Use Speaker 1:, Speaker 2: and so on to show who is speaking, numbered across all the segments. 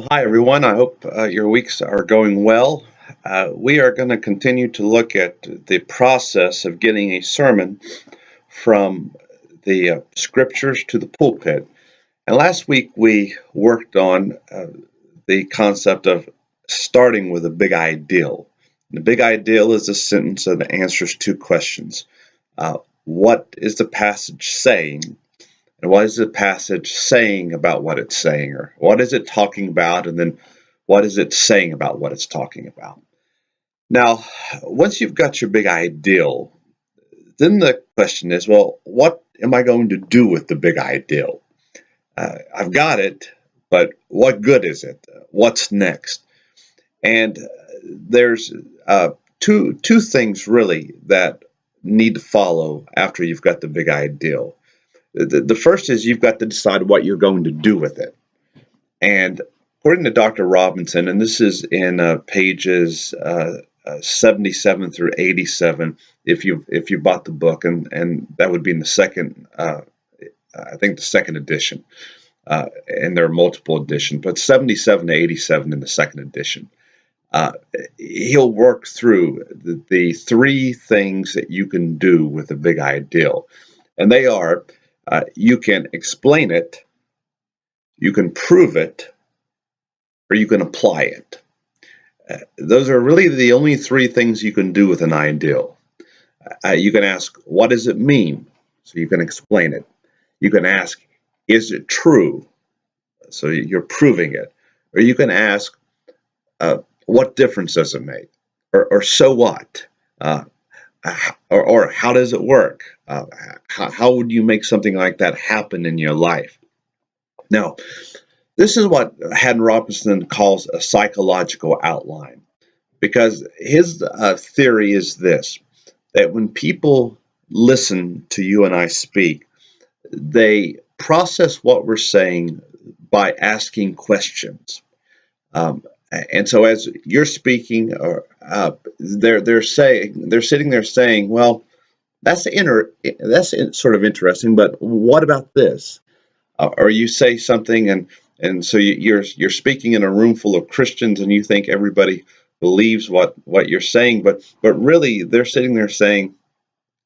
Speaker 1: Hi, everyone. I hope your weeks are going well. We are going to continue to look at the process of getting a sermon from the scriptures to the pulpit. And last week we worked on the concept of starting with a big ideal. The big ideal is a sentence that answers two questions. What is the passage saying? And what is the passage saying about what it's saying? Or what is it talking about? And then what is it saying about what it's talking about? Now, once you've got your big ideal, then the question is, well, what am I going to do with the big ideal? I've got it, but what good is it? What's next? And there's two things really that need to follow after you've got the big ideal. The first is you've got to decide what you're going to do with it. And according to Dr. Robinson, and this is in pages 77 through 87, if you bought the book, and that would be in the second, I think the second edition, and there are multiple editions, but 77 to 87 in the second edition. He'll work through the three things that you can do with a big ideal, and they are you can explain it, you can prove it, or you can apply it. Those are really the only three things you can do with an ideal. You can ask, what does it mean? So you can explain it. You can ask, is it true? So you're proving it. Or you can ask, what difference does it make? Or so what? Or how does it work? How would you make something like that happen in your life? Now, this is what Haddon Robinson calls a psychological outline, because his theory is this, that when people listen to you and I speak, they process what we're saying by asking questions. And so as you're speaking, they're sitting there saying, well, that's sort of interesting, but what about this? Or you say something, and so you're speaking in a room full of Christians, and you think everybody believes what you're saying, but really they're sitting there saying,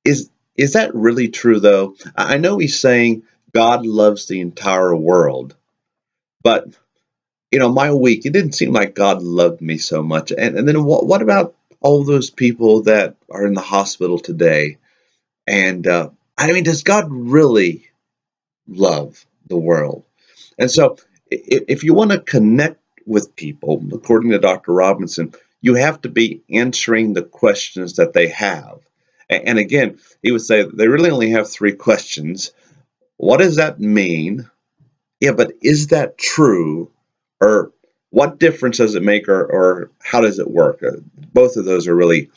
Speaker 1: is that really true though? I know he's saying God loves the entire world, but my week, it didn't seem like God loved me so much. And then what about all those people that are in the hospital today? And I mean, does God really love the world? And so if you want to connect with people, according to Dr. Robinson, you have to be answering the questions that they have. And again, he would say they really only have three questions. What does that mean? Yeah, but is that true? Or what difference does it make? Or how does it work? Both of those are really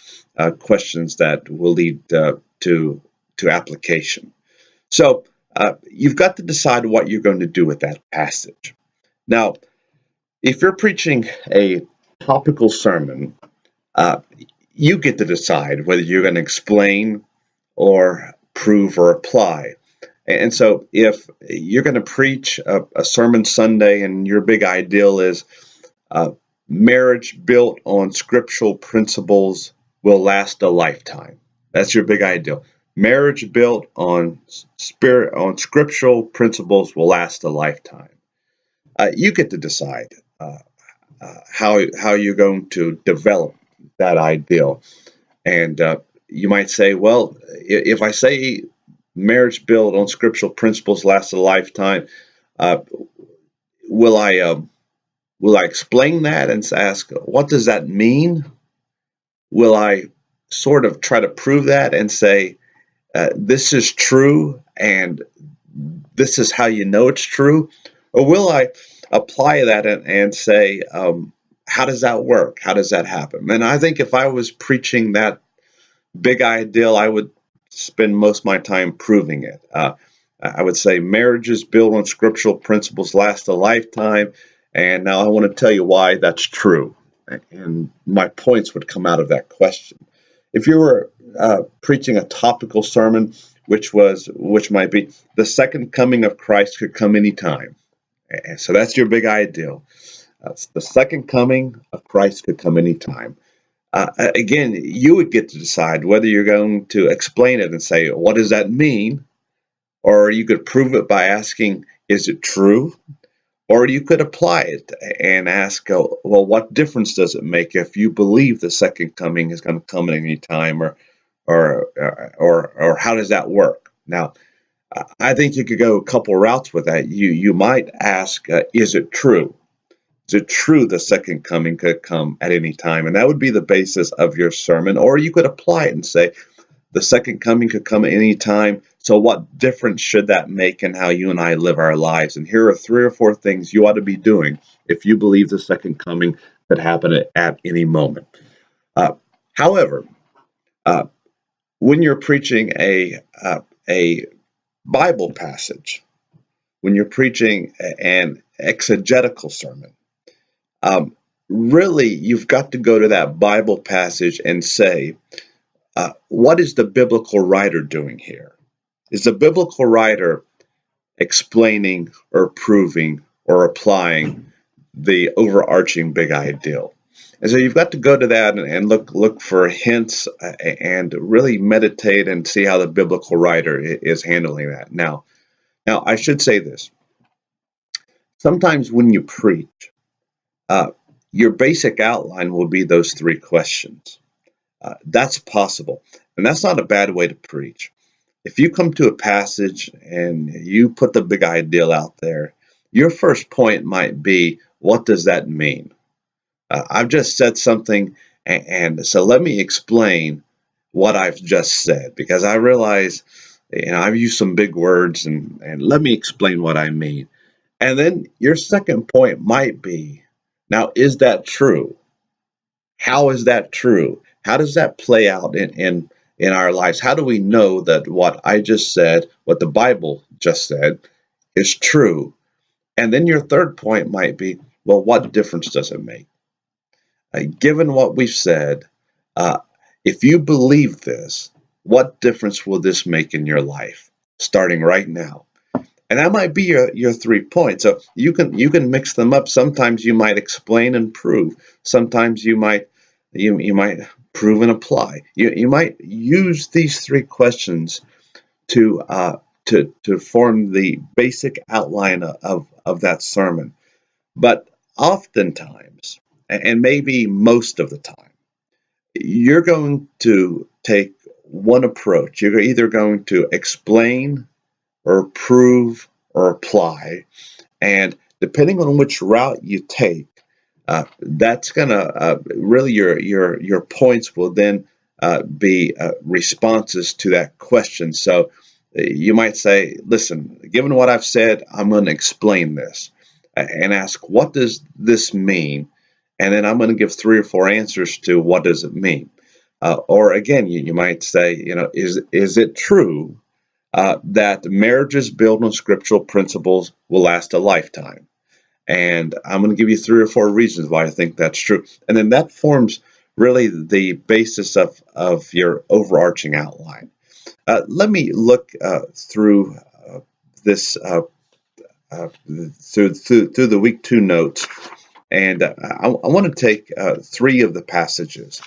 Speaker 1: questions that will lead to application. So you've got to decide what you're going to do with that passage. Now, if you're preaching a topical sermon, you get to decide whether you're going to explain or prove or apply. And so if you're going to preach a sermon Sunday and your big ideal is marriage built on scriptural principles will last a lifetime. That's your big ideal. Marriage built on scriptural principles will last a lifetime. You get to decide how you're going to develop that ideal. And you might say, well, if I say marriage built on scriptural principles lasts a lifetime, will I explain that and ask, what does that mean? Will I sort of try to prove that and say, this is true and this is how you know it's true? Or will I apply that and say, how does that work? How does that happen? And I think if I was preaching that big ideal, I would spend most of my time proving it. I would say marriages built on scriptural principles last a lifetime, and now I want to tell you why that's true. And my points would come out of that question. If you were preaching a topical sermon, which might be the second coming of Christ could come anytime, and so that's your big ideal. The second coming of Christ could come anytime. Again, you would get to decide whether you're going to explain it and say, what does that mean? Or you could prove it by asking, is it true? Or you could apply it and ask, well, what difference does it make if you believe the second coming is going to come at any time, or how does that work? Now, I think you could go a couple routes with that. You might ask, is it true? Is it true the second coming could come at any time? And that would be the basis of your sermon. Or you could apply it and say, the second coming could come at any time. So what difference should that make in how you and I live our lives? And here are 3 or 4 things you ought to be doing if you believe the second coming could happen at any moment. However, when you're preaching a Bible passage, when you're preaching an exegetical sermon, really, you've got to go to that Bible passage and say, what is the biblical writer doing here? Is the biblical writer explaining or proving or applying the overarching big ideal? And so you've got to go to that and look for hints and really meditate and see how the biblical writer is handling that. Now I should say this. Sometimes when you preach, your basic outline will be those 3 questions. That's possible. And that's not a bad way to preach. If you come to a passage and you put the big ideal out there, your first point might be, what does that mean? I've just said something, and so let me explain what I've just said, because I realize, I've used some big words, and let me explain what I mean. And then your second point might be, now, is that true? How is that true? How does that play out in our lives? How do we know that what I just said, what the Bible just said, is true? And then your third point might be, well, what difference does it make? Given what we've said, if you believe this, what difference will this make in your life, starting right now? And that might be your 3 points. So you can mix them up. Sometimes you might explain and prove. Sometimes you might prove and apply. You might use these 3 questions to form the basic outline of that sermon. But oftentimes, and maybe most of the time, you're going to take one approach. You're either going to explain or prove or apply, and depending on which route you take, that's gonna really your points will then be responses to that question. So you might say, listen, given what I've said, I'm going to explain this and ask, what does this mean? And then I'm going to give 3 or 4 answers to what does it mean. Or again, you might say, is it true that marriages built on scriptural principles will last a lifetime? And I'm going to give you 3 or 4 reasons why I think that's true. And then that forms really the basis of your overarching outline. Let me look through this through the week 2 notes, and I want to take 3 of the passages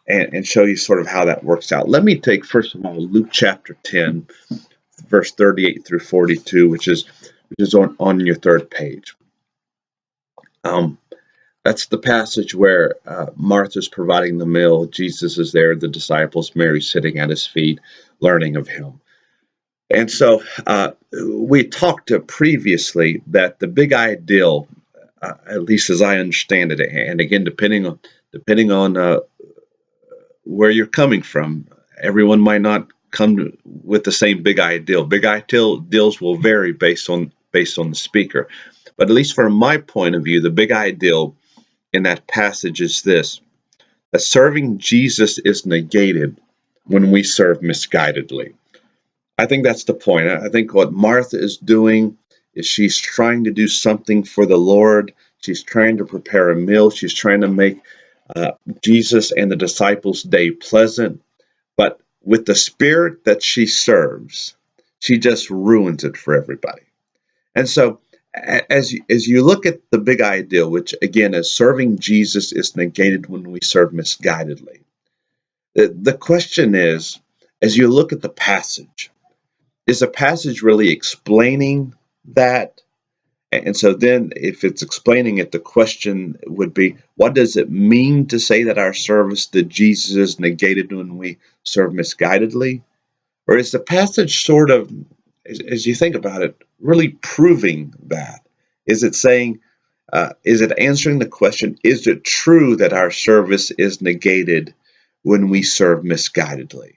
Speaker 1: and show you sort of how that works out. Let me take, first of all, Luke chapter 10, verse 38 through 42, which is on your 3rd page. That's the passage where Martha's providing the meal. Jesus is there, the disciples, Mary sitting at his feet, learning of him. And so we talked previously that the big ideal, at least as I understand it, and again, depending on where you're coming from, everyone might not come with the same big ideal. Big ideals will vary based on the speaker. But at least from my point of view, the big ideal in that passage is this: that serving Jesus is negated when we serve misguidedly. I think that's the point. I think what Martha is doing is she's trying to do something for the Lord. She's trying to prepare a meal. She's trying to make Jesus and the disciples' day pleasant. But with the spirit that she serves, she just ruins it for everybody. And so as you look at the big ideal, which again is serving Jesus is negated when we serve misguidedly. The question is, as you look at the passage, is the passage really explaining that? And so then, if it's explaining it, the question would be, what does it mean to say that our service to Jesus is negated when we serve misguidedly? Or is the passage sort of, as you think about it, really proving that? Is it saying, is it answering the question, is it true that our service is negated when we serve misguidedly?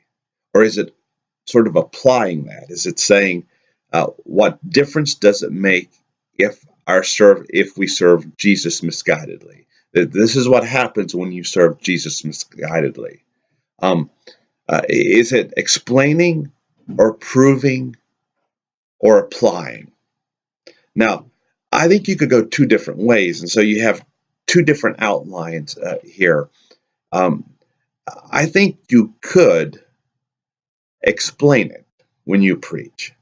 Speaker 1: Or is it sort of applying that? Is it saying, what difference does it make if we serve Jesus misguidedly? This is what happens when you serve Jesus misguidedly. Is it explaining or proving or applying? Now, I think you could go two different ways, and so you have two different outlines here. Um, I think you could explain it when you preach.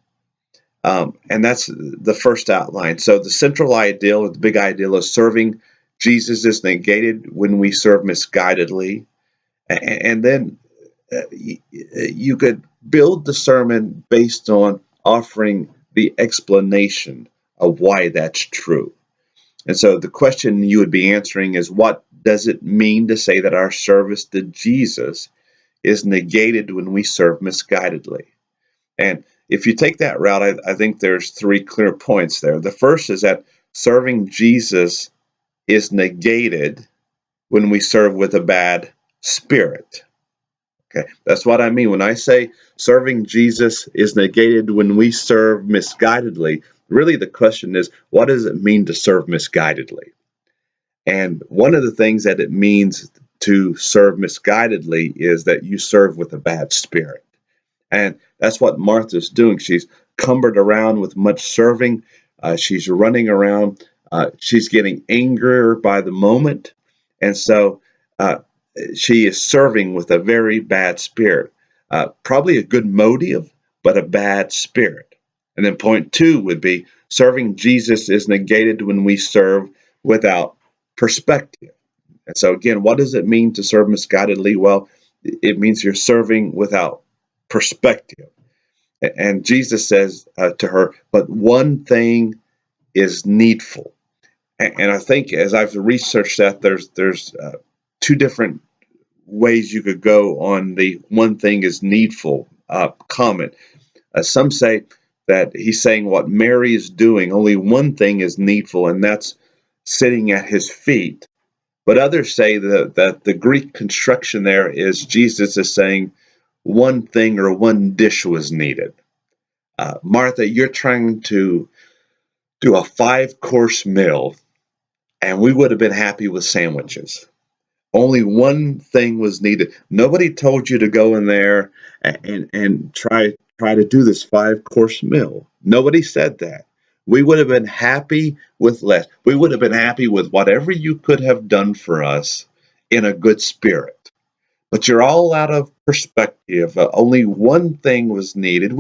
Speaker 1: And that's the first outline. So the central ideal, the big ideal is serving Jesus is negated when we serve misguidedly. And then you could build the sermon based on offering the explanation of why that's true. And so the question you would be answering is, what does it mean to say that our service to Jesus is negated when we serve misguidedly? And if you take that route, I think there's three clear points there. The first is that serving Jesus is negated when we serve with a bad spirit. Okay, that's what I mean when I say serving Jesus is negated when we serve misguidedly. Really, the question is, what does it mean to serve misguidedly? And one of the things that it means to serve misguidedly is that you serve with a bad spirit. And that's what Martha's doing. She's cumbered around with much serving. She's running around. She's getting angrier by the moment. And so she is serving with a very bad spirit. Probably a good motive, but a bad spirit. And then point two would be serving Jesus is negated when we serve without perspective. And so again, what does it mean to serve misguidedly? Well, it means you're serving without perspective. And Jesus says to her, but one thing is needful. And I think as I've researched that, there's two different ways you could go on the one thing is needful comment. Some say that he's saying what Mary is doing, only one thing is needful, and that's sitting at his feet. But others say that the Greek construction there is Jesus is saying one thing or one dish was needed. Martha, you're trying to do a 5-course meal, and we would have been happy with sandwiches. Only one thing was needed. Nobody told you to go in there and try to do this 5-course meal. Nobody said that. We would have been happy with less. We would have been happy with whatever you could have done for us in a good spirit. But you're all out of perspective. Only one thing was needed.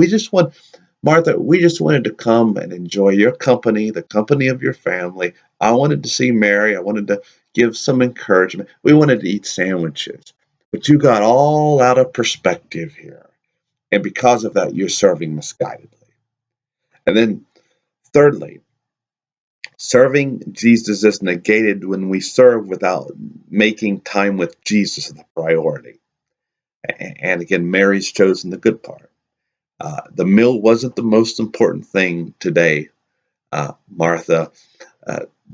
Speaker 1: Martha, we just wanted to come and enjoy your company, the company of your family. I wanted to see Mary. I wanted to give some encouragement. We wanted to eat sandwiches. But you got all out of perspective here. And because of that, you're serving misguidedly. And then, thirdly, serving Jesus is negated when we serve without making time with Jesus the priority. And again, Mary's chosen the good part. The meal wasn't the most important thing today, Martha.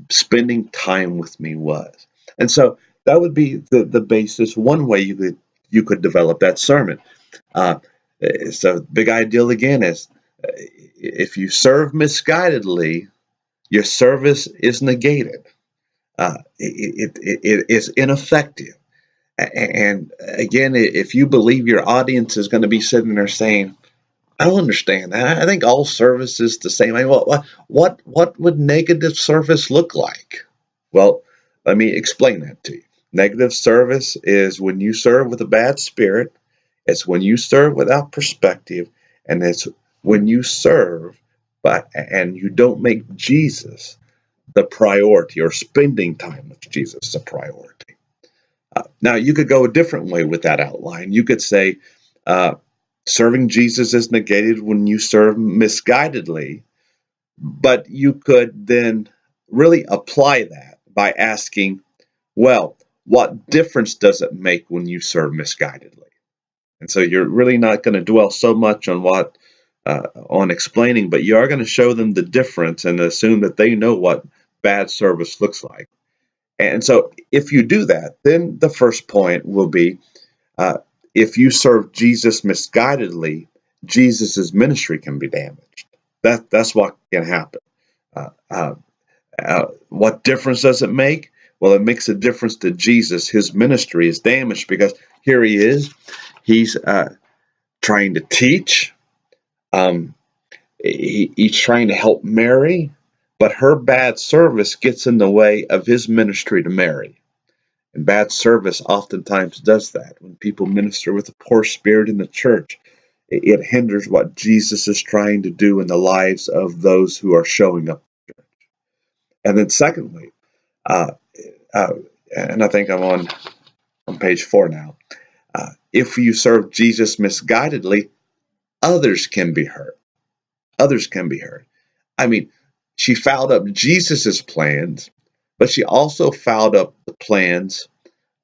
Speaker 1: Spending time with me was. And so that would be the basis, one way you could develop that sermon. So big ideal again is if you serve misguidedly, your service is negated. It is ineffective. And again, if you believe your audience is going to be sitting there saying, I don't understand that. I think all service is the same. I mean, what would negative service look like? Well, let me explain that to you. Negative service is when you serve with a bad spirit. It's when you serve without perspective, and it's when you serve and you don't make Jesus the priority, or spending time with Jesus a priority. Now, you could go a different way with that outline. You could say serving Jesus is negated when you serve misguidedly, but you could then really apply that by asking, well, what difference does it make when you serve misguidedly? And so you're really not going to dwell so much on on explaining, but you are going to show them the difference and assume that they know what bad service looks like. And so if you do that, then the first point will be, if you serve Jesus misguidedly, Jesus's ministry can be damaged. That's what can happen. What difference does it make? Well, it makes a difference to Jesus. His ministry is damaged because here he is. He's trying to teach. He's trying to help Mary, but her bad service gets in the way of his ministry to Mary. And bad service oftentimes does that. When people minister with a poor spirit in the church, it hinders what Jesus is trying to do in the lives of those who are showing up. And then secondly, and I think I'm on page 4 now, if you serve Jesus misguidedly, others can be hurt. Others can be hurt. I mean, she fouled up Jesus's plans, but she also fouled up the plans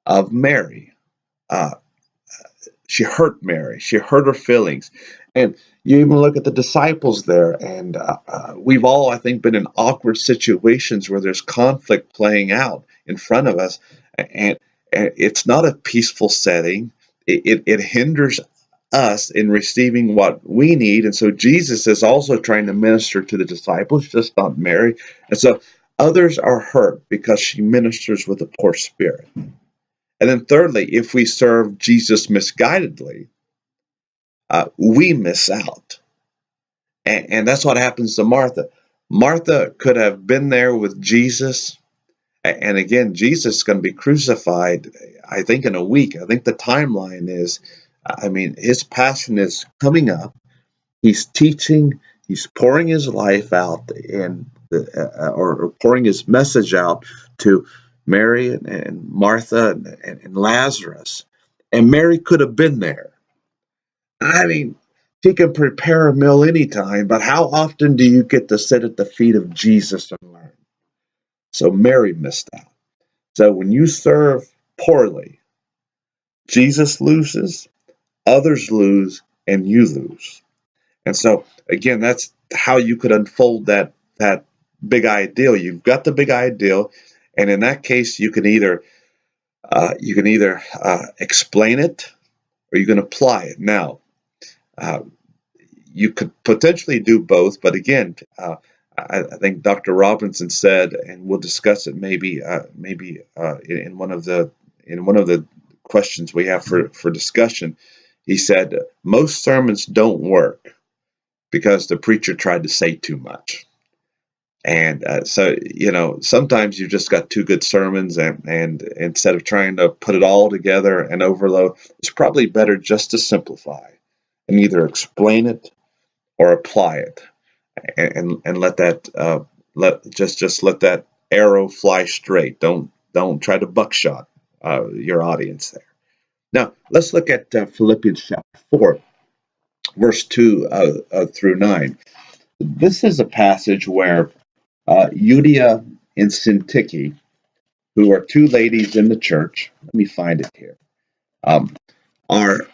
Speaker 1: of Mary. She hurt Mary. She hurt her feelings. And you even look at the disciples there, and we've all, I think, been in awkward situations where there's conflict playing out in front of us, and it's not a peaceful setting. It hinders us in receiving what we need, and so Jesus is also trying to minister to the disciples, just not Mary. And so others are hurt because she ministers with a poor spirit. And then thirdly, if we serve Jesus misguidedly, we miss out. And that's what happens to Martha. Martha could have been there with Jesus. And again, Jesus is going to be crucified, I think, in a week. I think the timeline is, his passion is coming up. He's teaching. He's pouring his life out or pouring his message out to Mary and Martha and Lazarus. And Mary could have been there. I mean, she can prepare a meal anytime, but how often do you get to sit at the feet of Jesus and learn? So Mary missed out. So when you serve poorly, Jesus loses, others lose, and you lose. And so again, that's how you could unfold that big ideal. You've got the big ideal, and in that case, you can either explain it or you can apply it. Now, you could potentially do both, but again, I think Dr. Robinson said, and we'll discuss it maybe in one of the questions we have for discussion. He said most sermons don't work because the preacher tried to say too much. And so, sometimes you've just got two good sermons, and instead of trying to put it all together and overload, it's probably better just to simplify and either explain it or apply it, and let that let that arrow fly straight. Don't try to buckshot your audience there. Now let's look at Philippians chapter 4, verse 2 through 9. This is a passage where Euodia and Syntyche, who are two ladies in the church, let me find it here, are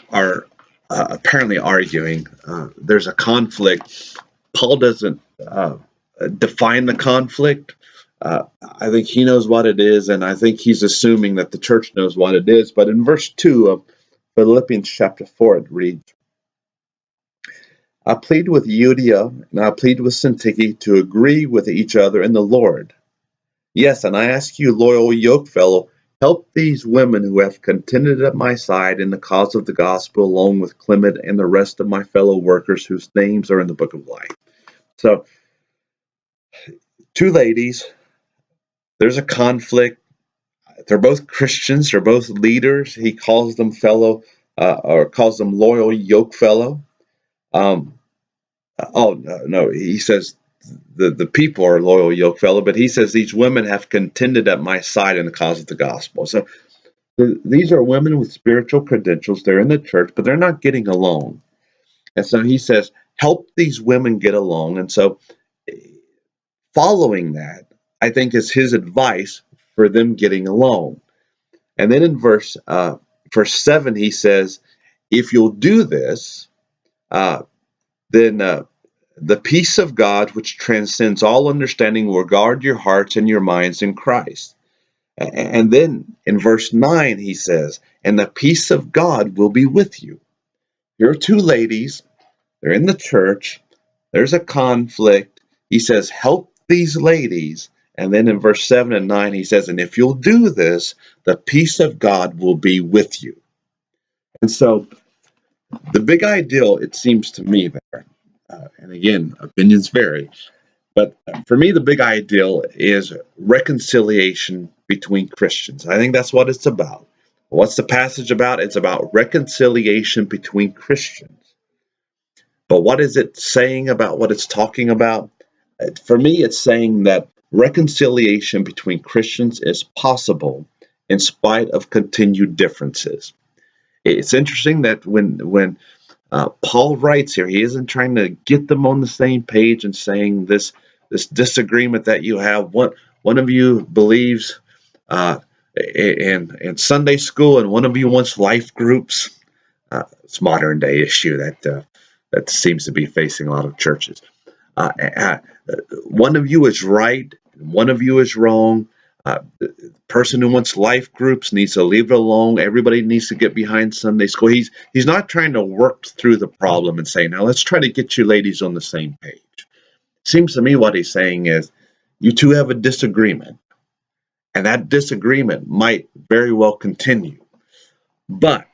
Speaker 1: apparently arguing. There's a conflict. Paul doesn't define the conflict. I think he knows what it is, and I think he's assuming that the church knows what it is. But in verse 2 of Philippians chapter 4, it reads, I plead with Euodia and I plead with Syntyche to agree with each other in the Lord. Yes, and I ask you, loyal yokefellow, help these women who have contended at my side in the cause of the gospel, along with Clement and the rest of my fellow workers whose names are in the book of life. So, two ladies, there's a conflict. They're both Christians, they're both leaders. He calls them or calls them loyal yokefellow. No, he says the people are loyal yoke fellow, but he says these women have contended at my side in the cause of the gospel. So these are women with spiritual credentials. They're in the church, but they're not getting along. And so he says, help these women get along. And so following that, I think, is his advice for them getting along. And then in verse 7, he says, if you'll do this, then the peace of God, which transcends all understanding, will guard your hearts and your minds in Christ. And then in verse 9, he says, and the peace of God will be with you. Here are two ladies. They're in the church. There's a conflict. He says, help these ladies. And then in verse 7 and 9, he says, and if you'll do this, the peace of God will be with you. And so the big ideal, it seems to me there, and again, opinions vary, but for me, the big ideal is reconciliation between Christians. I think that's what it's about. What's the passage about? It's about reconciliation between Christians. But what is it saying about what it's talking about? For me, it's saying that reconciliation between Christians is possible in spite of continued differences. It's interesting that when Paul writes here, he isn't trying to get them on the same page and saying this disagreement that you have. One of you believes in Sunday school, and one of you wants life groups. It's a modern day issue that seems to be facing a lot of churches. One of you is right, one of you is wrong. The person who wants life groups needs to leave it alone. Everybody needs to get behind Sunday school. He's not trying to work through the problem and say, now let's try to get you ladies on the same page. Seems to me what he's saying is, you two have a disagreement, and that disagreement might very well continue. But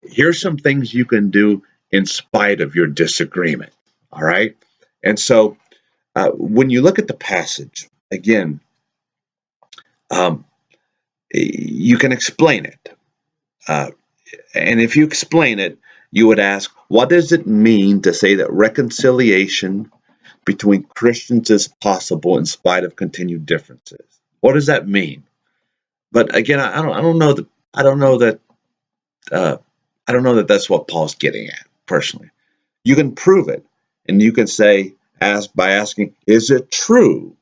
Speaker 1: here's some things you can do in spite of your disagreement. All right? And so when you look at the passage, again, you can explain it. And if you explain it, you would ask, what does it mean to say that reconciliation between Christians is possible in spite of continued differences? What does that mean? But again, I don't know that that's what Paul's getting at personally. You can prove it, and you can say, by asking, is it true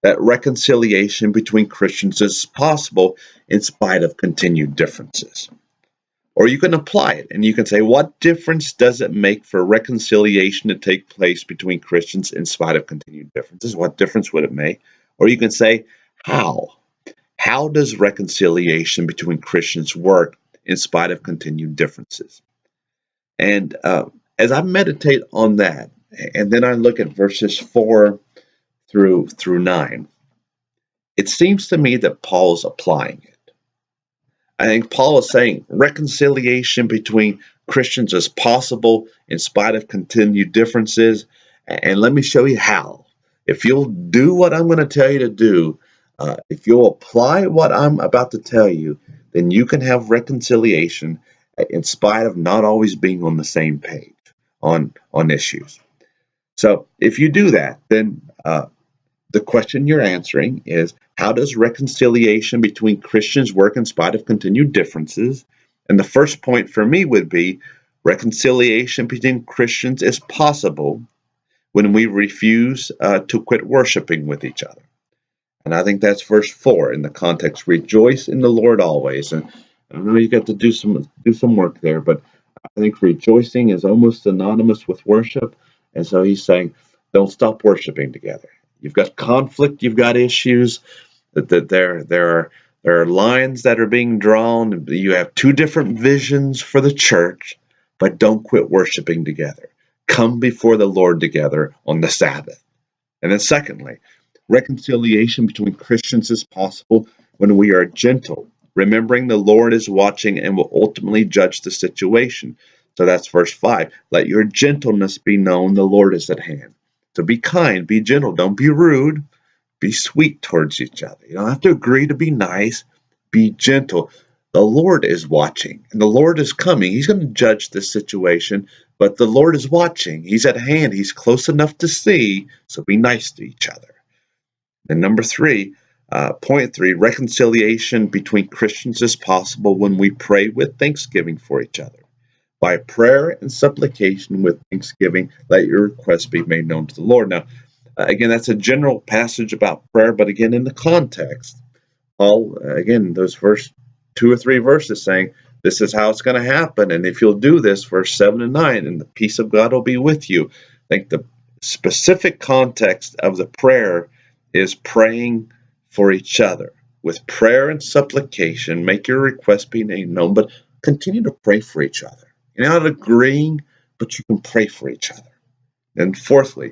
Speaker 1: that reconciliation between Christians is possible in spite of continued differences? Or you can apply it, and you can say, what difference does it make for reconciliation to take place between Christians in spite of continued differences? What difference would it make? Or you can say, how? How does reconciliation between Christians work in spite of continued differences? And as I meditate on that, and then I look at verses 4 through 9, it seems to me that Paul's applying it. I think Paul is saying reconciliation between Christians is possible in spite of continued differences. And let me show you how. If you'll do what I'm going to tell you to do, if you'll apply what I'm about to tell you, then you can have reconciliation in spite of not always being on the same page on issues. So if you do that, then the question you're answering is, how does reconciliation between Christians work in spite of continued differences? And the first point for me would be, reconciliation between Christians is possible when we refuse to quit worshiping with each other. And I think that's verse 4 in the context, rejoice in the Lord always. And I know you got to do some work there, but I think rejoicing is almost synonymous with worship. And so he's saying, don't stop worshiping together. You've got conflict, you've got issues, that there are lines that are being drawn. You have two different visions for the church, but don't quit worshiping together. Come before the Lord together on the Sabbath. And then secondly, reconciliation between Christians is possible when we are gentle, remembering the Lord is watching and will ultimately judge the situation. So that's verse 5. Let your gentleness be known, the Lord is at hand. So be kind, be gentle, don't be rude, be sweet towards each other. You don't have to agree to be nice, be gentle. the Lord is watching, and the Lord is coming. He's going to judge this situation, but the Lord is watching. He's at hand. He's close enough to see, so be nice to each other. And number three, point three, reconciliation between Christians is possible when we pray with thanksgiving for each other. By prayer and supplication with thanksgiving, let your requests be made known to the Lord. Now, again, that's a general passage about prayer, but again, in the context, Paul, again, those first 2 or 3 verses saying, this is how it's going to happen, and if you'll do this, verse 7 and 9, and the peace of God will be with you. I think the specific context of the prayer is praying for each other. With prayer and supplication, make your request be made known, but continue to pray for each other. You're not agreeing, but you can pray for each other. And fourthly,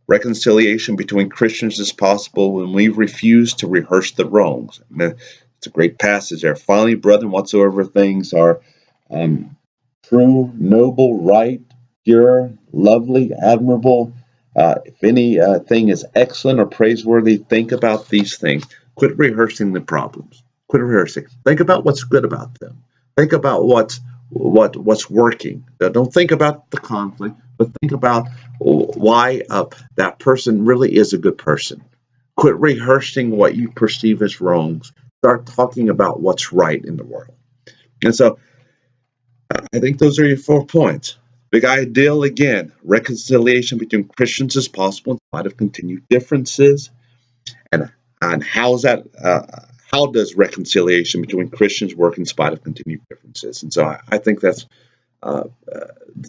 Speaker 1: reconciliation between Christians is possible when we refuse to rehearse the wrongs. It's a great passage there. Finally, brethren, whatsoever things are true, noble, right, pure, lovely, admirable, if anything is excellent or praiseworthy, think about these things. Quit rehearsing the problems. Quit rehearsing. Think about what's good about them. Think about what's working. Don't think about the conflict, but think about why that person really is a good person. Quit rehearsing what you perceive as wrongs. Start talking about what's right in the world. And so I think those are your 4 points. Big ideal, again, reconciliation between Christians is possible in spite of continued differences. And how does reconciliation between Christians work in spite of continued differences? And so I think that's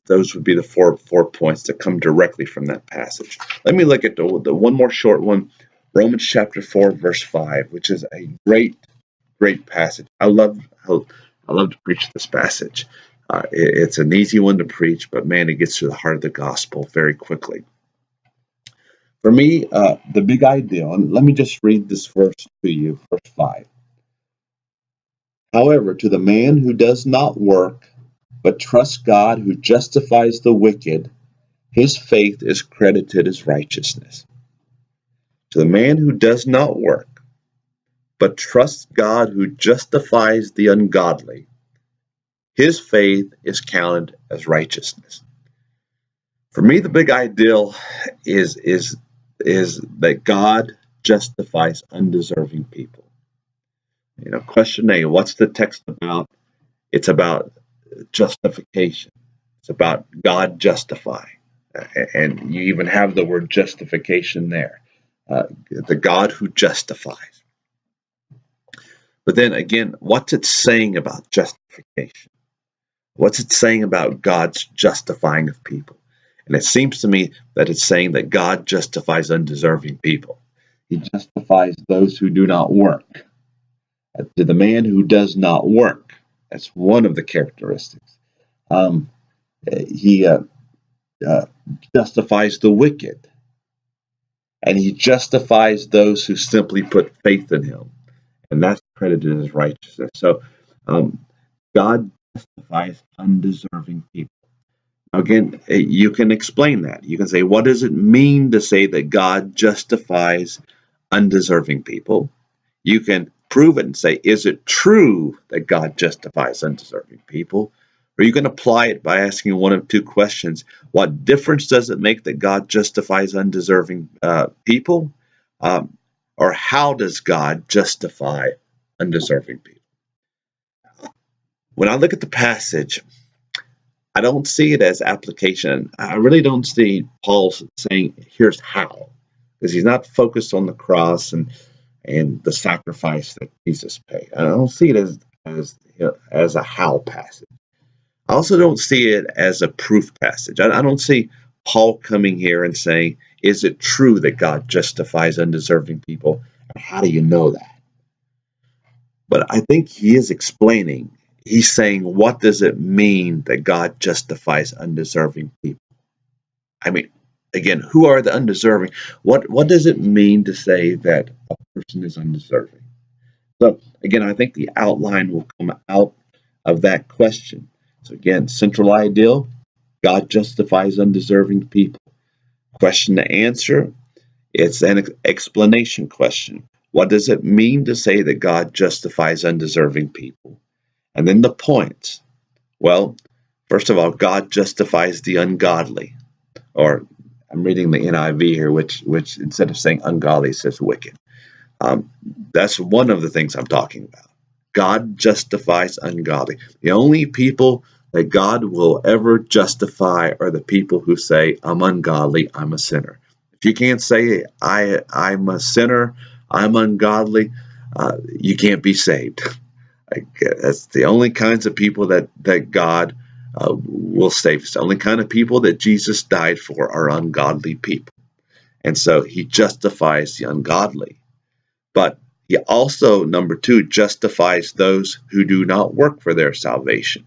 Speaker 1: those would be the four points that come directly from that passage. Let me look at the one more short one, Romans chapter 4, verse 5, which is a great passage. I love to preach this passage. It's an easy one to preach, but man, it gets to the heart of the gospel very quickly. For me, the big ideal, and let me just read this verse to you, verse 5. However, to the man who does not work, but trusts God who justifies the wicked, his faith is credited as righteousness. To the man who does not work, but trusts God who justifies the ungodly, his faith is counted as righteousness. For me, the big ideal is that God justifies undeserving people. Question A, what's the text about? It's about justification. It's about God justifying. And you even have the word justification there. The God who justifies. But then again, what's it saying about justification? What's it saying about God's justifying of people? And it seems to me that it's saying that God justifies undeserving people. He justifies those who do not work. To the man who does not work, that's one of the characteristics. He justifies the wicked. And he justifies those who simply put faith in him. And that's credited as righteousness. So God justifies undeserving people. Again, you can explain that. You can say, what does it mean to say that God justifies undeserving people? You can prove it and say, is it true that God justifies undeserving people? Or you can apply it by asking one of 2 questions. What difference does it make that God justifies undeserving people? Or how does God justify undeserving people? When I look at the passage, I don't see it as application. I really don't see Paul saying, here's how, because he's not focused on the cross and the sacrifice that Jesus paid. I don't see it as a how passage. I also don't see it as a proof passage. I don't see Paul coming here and saying, is it true that God justifies undeserving people? And how do you know that? But I think he is explaining. He's saying, what does it mean that God justifies undeserving people? I mean, again, who are the undeserving? What does it mean to say that a person is undeserving? So, again, I think the outline will come out of that question. So, again, central ideal, God justifies undeserving people. Question to answer, it's an explanation question. What does it mean to say that God justifies undeserving people? And then the points. Well, first of all, God justifies the ungodly. Or I'm reading the NIV here, which instead of saying ungodly says wicked. That's one of the things I'm talking about. God justifies ungodly. The only people that God will ever justify are the people who say, I'm ungodly, I'm a sinner. If you can't say, I'm a sinner, I'm ungodly, you can't be saved. That's the only kinds of people that God will save. It's the only kind of people that Jesus died for are ungodly people. And so he justifies the ungodly. But he also, number two, justifies those who do not work for their salvation.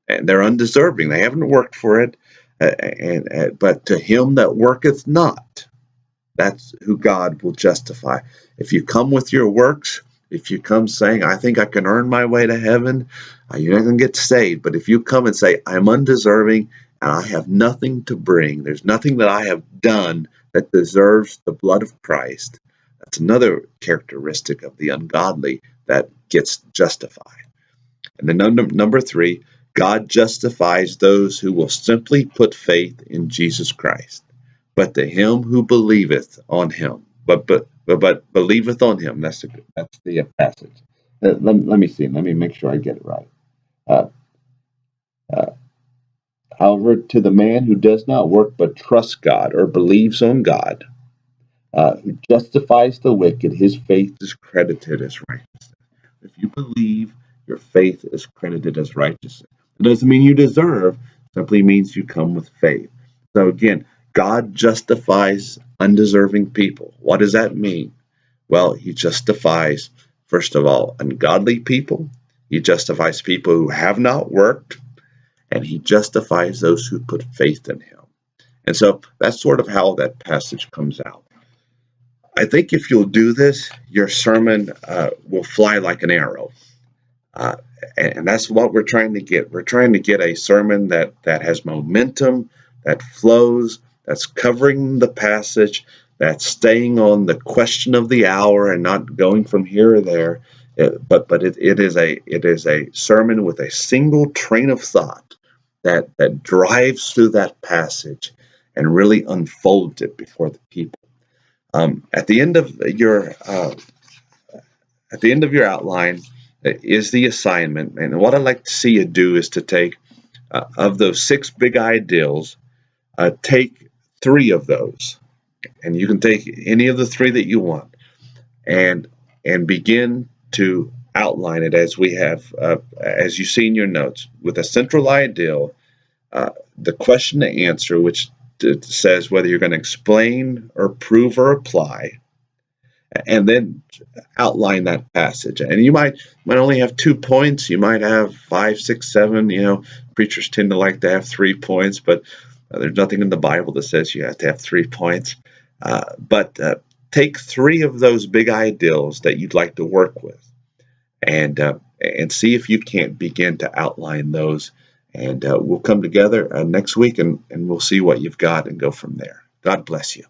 Speaker 1: And they're undeserving. They haven't worked for it. But to him that worketh not, that's who God will justify. If you come with your works, if you come saying, I think I can earn my way to heaven, you're not going to get saved. But if you come and say, I'm undeserving and I have nothing to bring, there's nothing that I have done that deserves the blood of Christ, that's another characteristic of the ungodly that gets justified. And then number three, God justifies those who will simply put faith in Jesus Christ. But to him who believeth on him, but believeth on him. That's the passage. Let me see. Let me make sure I get it right. However, to the man who does not work but trusts God or believes on God, who justifies the wicked, his faith is credited as righteousness. If you believe, your faith is credited as righteousness. It doesn't mean you deserve, it simply means you come with faith. So again, God justifies undeserving people. What does that mean? Well, he justifies, first of all, ungodly people. He justifies people who have not worked, and he justifies those who put faith in him. And so that's sort of how that passage comes out. I think if you'll do this, your sermon will fly like an arrow. And that's what we're trying to get. We're trying to get a sermon that has momentum, that flows, that's covering the passage, that's staying on the question of the hour and not going from here or there. But it is a sermon with a single train of thought that drives through that passage and really unfolds it before the people. At the end of your outline is the assignment, and what I'd like to see you do is to take of those 6 big ideals, take 3 of those, and you can take any of the 3 that you want, and begin to outline it as we have, as you see in your notes, with a central ideal, the question to answer, which says whether you're going to explain or prove or apply, and then outline that passage. And you might only have 2 points. You might have 5, 6, 7. Preachers tend to like to have 3 points, but there's nothing in the Bible that says you have to have 3 points. But take 3 of those big ideals that you'd like to work with, and see if you can't begin to outline those. And we'll come together next week, and we'll see what you've got and go from there. God bless you.